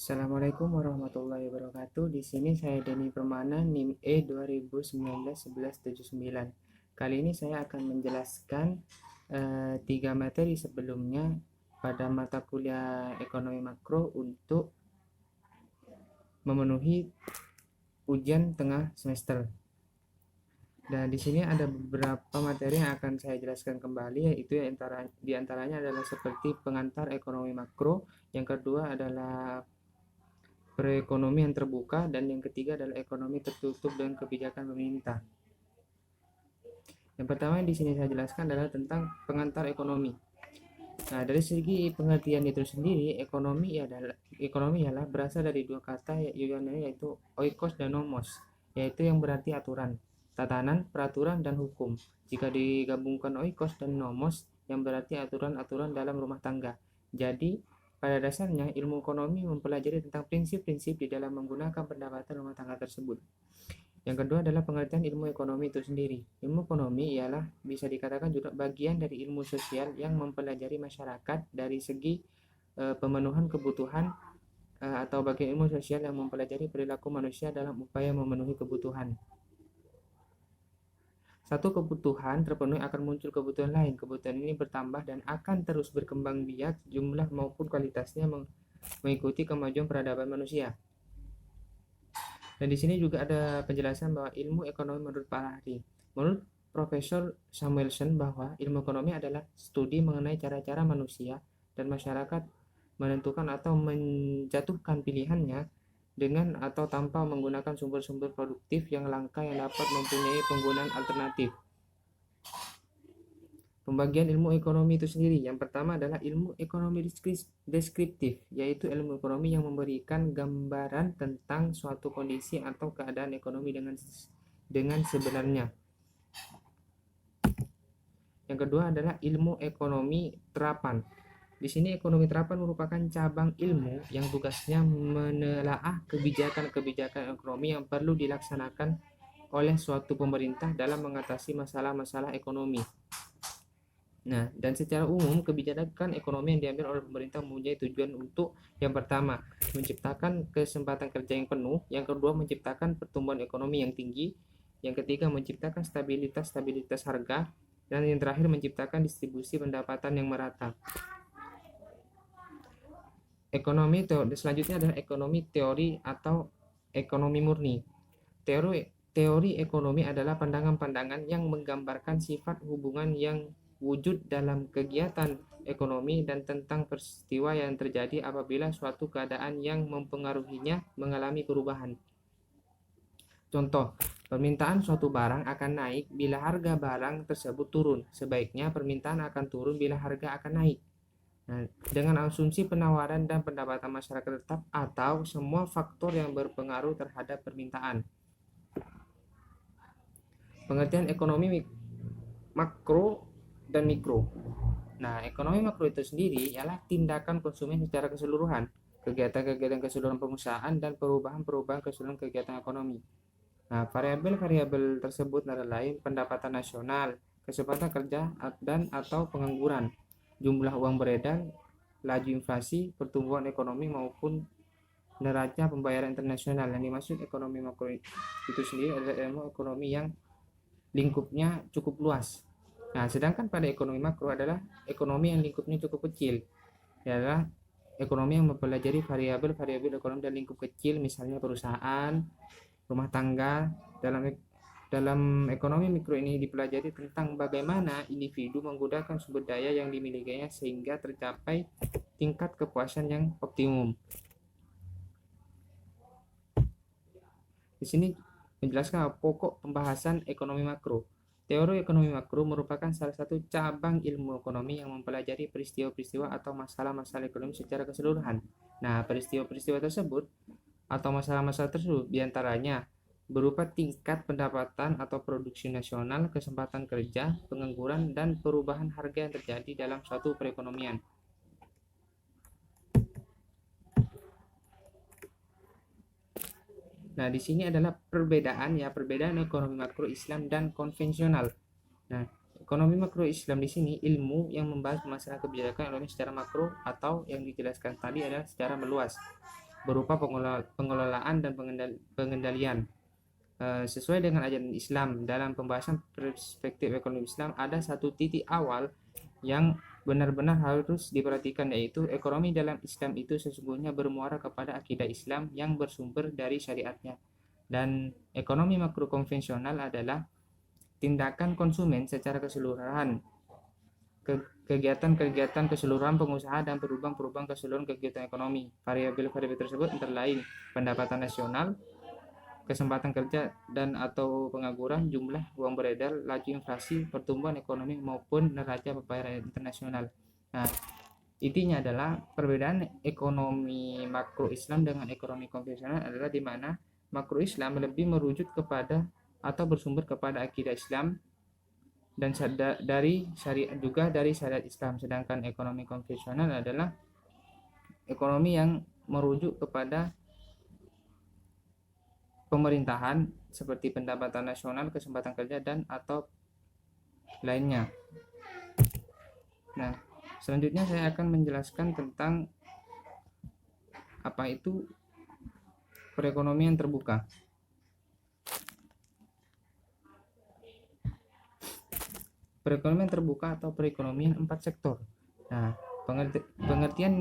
Assalamualaikum warahmatullahi wabarakatuh. Di sini saya Denny Permana, NIM E 2019-1179. Kali ini saya akan menjelaskan tiga materi sebelumnya pada mata kuliah ekonomi makro untuk memenuhi ujian tengah semester. Dan di sini ada beberapa materi yang akan saya jelaskan kembali, yaitu di antaranya adalah seperti pengantar ekonomi makro, yang kedua adalah perekonomian terbuka, dan yang ketiga adalah ekonomi tertutup dan kebijakan pemerintah. Yang pertama yang di sini saya jelaskan adalah tentang pengantar ekonomi. Nah, dari segi pengertian itu sendiri, ekonomi ialah berasal dari dua kata yaitu oikos dan nomos, yaitu yang berarti aturan, tatanan, peraturan, dan hukum. Jika digabungkan oikos dan nomos, yang berarti aturan-aturan dalam rumah tangga. Jadi, pada dasarnya ilmu ekonomi mempelajari tentang prinsip-prinsip di dalam menggunakan pendapatan rumah tangga tersebut. Yang kedua adalah pengertian ilmu ekonomi itu sendiri. Ilmu ekonomi ialah bisa dikatakan juga bagian dari ilmu sosial yang mempelajari masyarakat dari segi pemenuhan kebutuhan atau bagian ilmu sosial yang mempelajari perilaku manusia dalam upaya memenuhi kebutuhan. Satu kebutuhan terpenuhi akan muncul kebutuhan lain. Kebutuhan ini bertambah dan akan terus berkembang biak jumlah maupun kualitasnya mengikuti kemajuan peradaban manusia. Dan di sini juga ada penjelasan bahwa ilmu ekonomi menurut Pak Lahri. Menurut Profesor Samuelson bahwa ilmu ekonomi adalah studi mengenai cara-cara manusia dan masyarakat menentukan atau menjatuhkan pilihannya dengan atau tanpa menggunakan sumber-sumber produktif yang langka yang dapat mempunyai penggunaan alternatif. Pembagian ilmu ekonomi itu sendiri. Yang pertama adalah ilmu ekonomi deskriptif, yaitu ilmu ekonomi yang memberikan gambaran tentang suatu kondisi atau keadaan ekonomi dengan sebenarnya. Yang kedua adalah ilmu ekonomi terapan. Di sini ekonomi terapan merupakan cabang ilmu yang tugasnya menelaah kebijakan-kebijakan ekonomi yang perlu dilaksanakan oleh suatu pemerintah dalam mengatasi masalah-masalah ekonomi. Nah, dan secara umum kebijakan ekonomi yang diambil oleh pemerintah mempunyai tujuan untuk yang pertama, menciptakan kesempatan kerja yang penuh, yang kedua menciptakan pertumbuhan ekonomi yang tinggi, yang ketiga menciptakan stabilitas harga, dan yang terakhir menciptakan distribusi pendapatan yang merata. Selanjutnya adalah ekonomi teori atau ekonomi murni. Teori ekonomi adalah pandangan-pandangan yang menggambarkan sifat hubungan yang wujud dalam kegiatan ekonomi dan tentang peristiwa yang terjadi apabila suatu keadaan yang mempengaruhinya mengalami perubahan. Contoh, permintaan suatu barang akan naik bila harga barang tersebut turun. Sebaiknya permintaan akan turun bila harga akan naik. Nah, dengan asumsi penawaran dan pendapatan masyarakat tetap atau semua faktor yang berpengaruh terhadap permintaan. Pengertian ekonomi makro dan mikro. Nah, ekonomi makro itu sendiri ialah tindakan konsumen secara keseluruhan, kegiatan-kegiatan keseluruhan perusahaan, dan perubahan-perubahan keseluruhan kegiatan ekonomi. Nah, variabel-variabel tersebut adalah lain pendapatan nasional, kesempatan kerja dan atau pengangguran, jumlah uang beredar, laju inflasi, pertumbuhan ekonomi maupun neraca pembayaran internasional. Yang dimaksud ekonomi makro itu sendiri adalah ilmu ekonomi yang lingkupnya cukup luas. Nah, sedangkan pada ekonomi makro adalah ekonomi yang lingkupnya cukup kecil, adalah ekonomi yang mempelajari variabel-variabel ekonomi dan lingkup kecil, misalnya perusahaan, rumah tangga. Dalam ekonomi mikro ini dipelajari tentang bagaimana individu menggunakan sumber daya yang dimilikinya sehingga tercapai tingkat kepuasan yang optimum. Di sini menjelaskan pokok pembahasan ekonomi makro. Teori ekonomi makro merupakan salah satu cabang ilmu ekonomi yang mempelajari peristiwa-peristiwa atau masalah-masalah ekonomi secara keseluruhan. Nah, peristiwa-peristiwa tersebut atau masalah-masalah tersebut diantaranya berupa tingkat pendapatan atau produksi nasional, kesempatan kerja, pengangguran, dan perubahan harga yang terjadi dalam suatu perekonomian. Nah, di sini adalah perbedaan ekonomi makro Islam dan konvensional. Nah, ekonomi makro Islam di sini ilmu yang membahas masalah kebijakan ekonomi secara makro atau yang dijelaskan tadi adalah secara meluas. berupa pengelolaan dan pengendalian. Sesuai dengan ajaran Islam, dalam pembahasan perspektif ekonomi Islam ada satu titik awal yang benar-benar harus diperhatikan, yaitu ekonomi dalam Islam itu sesungguhnya bermuara kepada akidah Islam yang bersumber dari syariatnya. Dan ekonomi makro konvensional adalah tindakan konsumen secara keseluruhan, kegiatan-kegiatan keseluruhan pengusaha dan perubahan-perubahan keseluruhan kegiatan ekonomi. Variabel-variabel tersebut antara lain pendapatan nasional, kesempatan kerja dan atau pengangguran, jumlah uang beredar, laju inflasi, pertumbuhan ekonomi maupun neraca pembayaran internasional. Nah, intinya adalah perbedaan ekonomi makro Islam dengan ekonomi konvensional adalah di mana makro Islam lebih merujuk kepada atau bersumber kepada akidah Islam dan dari syariat, juga dari syariat Islam, sedangkan ekonomi konvensional adalah ekonomi yang merujuk kepada pemerintahan seperti pendapatan nasional, kesempatan kerja dan atau lainnya. Nah, selanjutnya saya akan menjelaskan tentang apa itu perekonomian terbuka. Perekonomian terbuka atau perekonomian 4 sektor. Nah, pengertian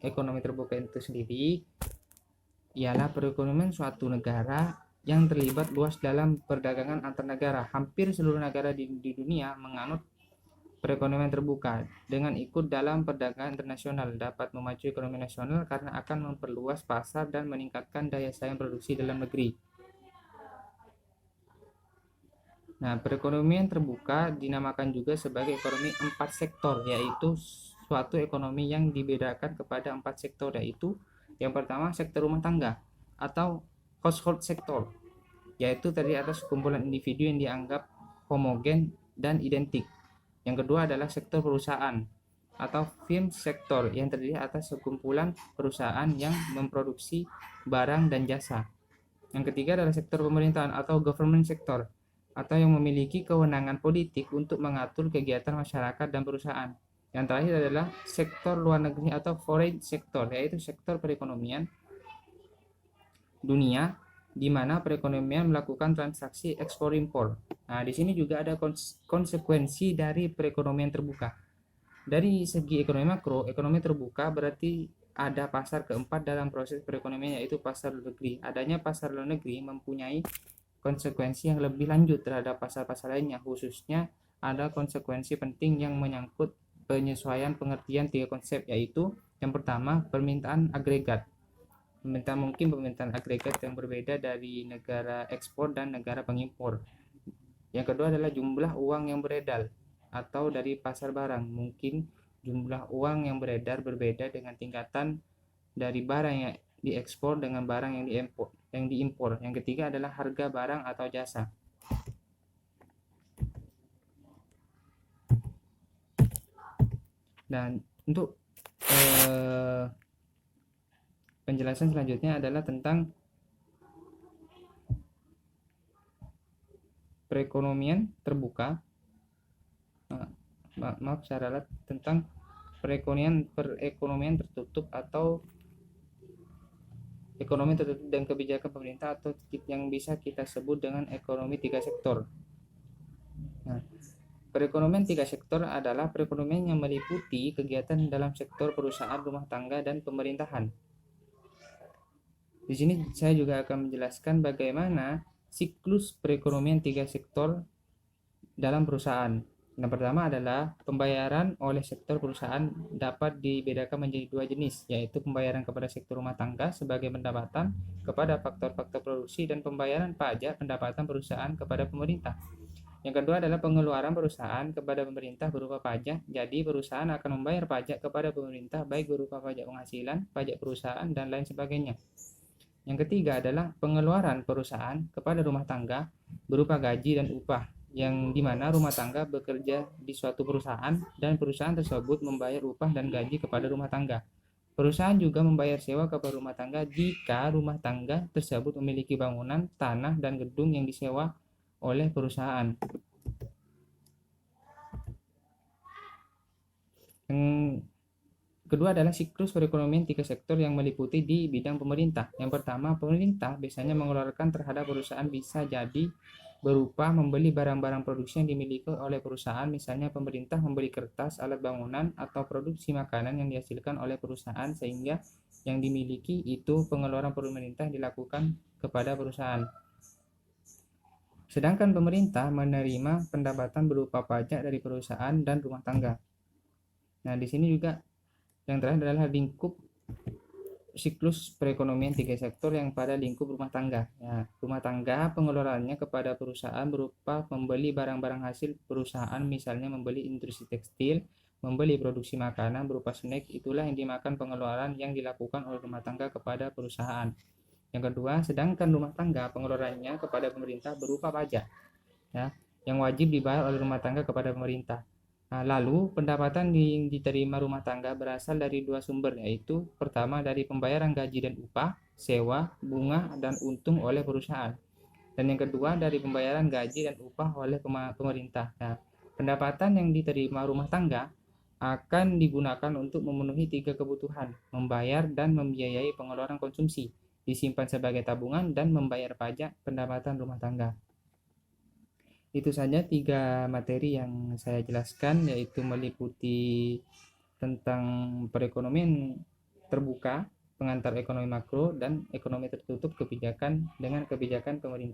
ekonomi terbuka itu sendiri ialah perekonomian suatu negara yang terlibat luas dalam perdagangan antar negara. Hampir seluruh negara di dunia menganut perekonomian terbuka. Dengan ikut dalam perdagangan internasional dapat memacu ekonomi nasional karena akan memperluas pasar dan meningkatkan daya saing produksi dalam negeri. Nah, perekonomian terbuka dinamakan juga sebagai ekonomi 4 sektor, yaitu suatu ekonomi yang dibedakan kepada 4 sektor, yaitu yang pertama sektor rumah tangga atau household sector, yaitu terdiri atas kumpulan individu yang dianggap homogen dan identik. Yang kedua adalah sektor perusahaan atau firm sektor yang terdiri atas sekumpulan perusahaan yang memproduksi barang dan jasa. Yang ketiga adalah sektor pemerintahan atau government sector, atau yang memiliki kewenangan politik untuk mengatur kegiatan masyarakat dan perusahaan. Yang terakhir adalah sektor luar negeri atau foreign sector, yaitu sektor perekonomian dunia di mana perekonomian melakukan transaksi ekspor impor. Nah, di sini juga ada konsekuensi dari perekonomian terbuka. Dari segi ekonomi makro, ekonomi terbuka berarti ada pasar keempat dalam proses perekonomian, yaitu pasar luar negeri. Adanya pasar luar negeri mempunyai konsekuensi yang lebih lanjut terhadap pasar-pasar lainnya, khususnya ada konsekuensi penting yang menyangkut penyesuaian pengertian 3 konsep, yaitu yang pertama permintaan agregat. Permintaan agregat yang berbeda dari negara ekspor dan negara pengimpor. Yang kedua adalah jumlah uang yang beredar atau dari pasar barang. Mungkin jumlah uang yang beredar berbeda dengan tingkatan dari barang yang diekspor dengan barang yang diimpor. Yang ketiga adalah harga barang atau jasa. Dan untuk penjelasan selanjutnya adalah tentang perekonomian terbuka. Tentang perekonomian tertutup atau ekonomi tertutup dan kebijakan pemerintah, atau yang bisa kita sebut dengan ekonomi 3 sektor. Nah, perekonomian 3 sektor adalah perekonomian yang meliputi kegiatan dalam sektor perusahaan, rumah tangga, dan pemerintahan. Di sini saya juga akan menjelaskan bagaimana siklus perekonomian 3 sektor dalam perusahaan. Yang pertama adalah pembayaran oleh sektor perusahaan dapat dibedakan menjadi 2 jenis, yaitu pembayaran kepada sektor rumah tangga sebagai pendapatan kepada faktor-faktor produksi dan pembayaran pajak pendapatan perusahaan kepada pemerintah. Yang kedua adalah pengeluaran perusahaan kepada pemerintah berupa pajak. Jadi perusahaan akan membayar pajak kepada pemerintah baik berupa pajak penghasilan, pajak perusahaan, dan lain sebagainya. Yang ketiga adalah pengeluaran perusahaan kepada rumah tangga berupa gaji dan upah, yang dimana rumah tangga bekerja di suatu perusahaan dan perusahaan tersebut membayar upah dan gaji kepada rumah tangga. Perusahaan juga membayar sewa kepada rumah tangga jika rumah tangga tersebut memiliki bangunan, tanah, dan gedung yang disewa oleh perusahaan. Kedua adalah siklus perekonomian tiga sektor yang meliputi di bidang pemerintah. Yang pertama, pemerintah biasanya mengeluarkan terhadap perusahaan bisa jadi berupa membeli barang-barang produksi yang dimiliki oleh perusahaan, misalnya pemerintah membeli kertas, alat bangunan, atau produksi makanan yang dihasilkan oleh perusahaan sehingga yang dimiliki itu pengeluaran pemerintah dilakukan kepada perusahaan. Sedangkan pemerintah menerima pendapatan berupa pajak dari perusahaan dan rumah tangga. Nah, di sini juga yang terakhir adalah lingkup siklus perekonomian tiga sektor yang pada lingkup rumah tangga. Ya, rumah tangga pengeluarannya kepada perusahaan berupa membeli barang-barang hasil perusahaan, misalnya membeli industri tekstil, membeli produksi makanan berupa snack, itulah yang dimakan pengeluaran yang dilakukan oleh rumah tangga kepada perusahaan. Yang kedua, sedangkan rumah tangga pengeluarannya kepada pemerintah berupa pajak, ya, yang wajib dibayar oleh rumah tangga kepada pemerintah. Nah, lalu pendapatan yang diterima rumah tangga berasal dari dua sumber, yaitu pertama dari pembayaran gaji dan upah, sewa, bunga, dan untung oleh perusahaan. Dan yang kedua dari pembayaran gaji dan upah oleh pemerintah. Nah, pendapatan yang diterima rumah tangga akan digunakan untuk memenuhi tiga kebutuhan, membayar dan membiayai pengeluaran konsumsi, disimpan sebagai tabungan, dan membayar pajak pendapatan rumah tangga. Itu saja tiga materi yang saya jelaskan, yaitu meliputi tentang perekonomian terbuka, pengantar ekonomi makro, dan ekonomi tertutup kebijakan dengan kebijakan pemerintah.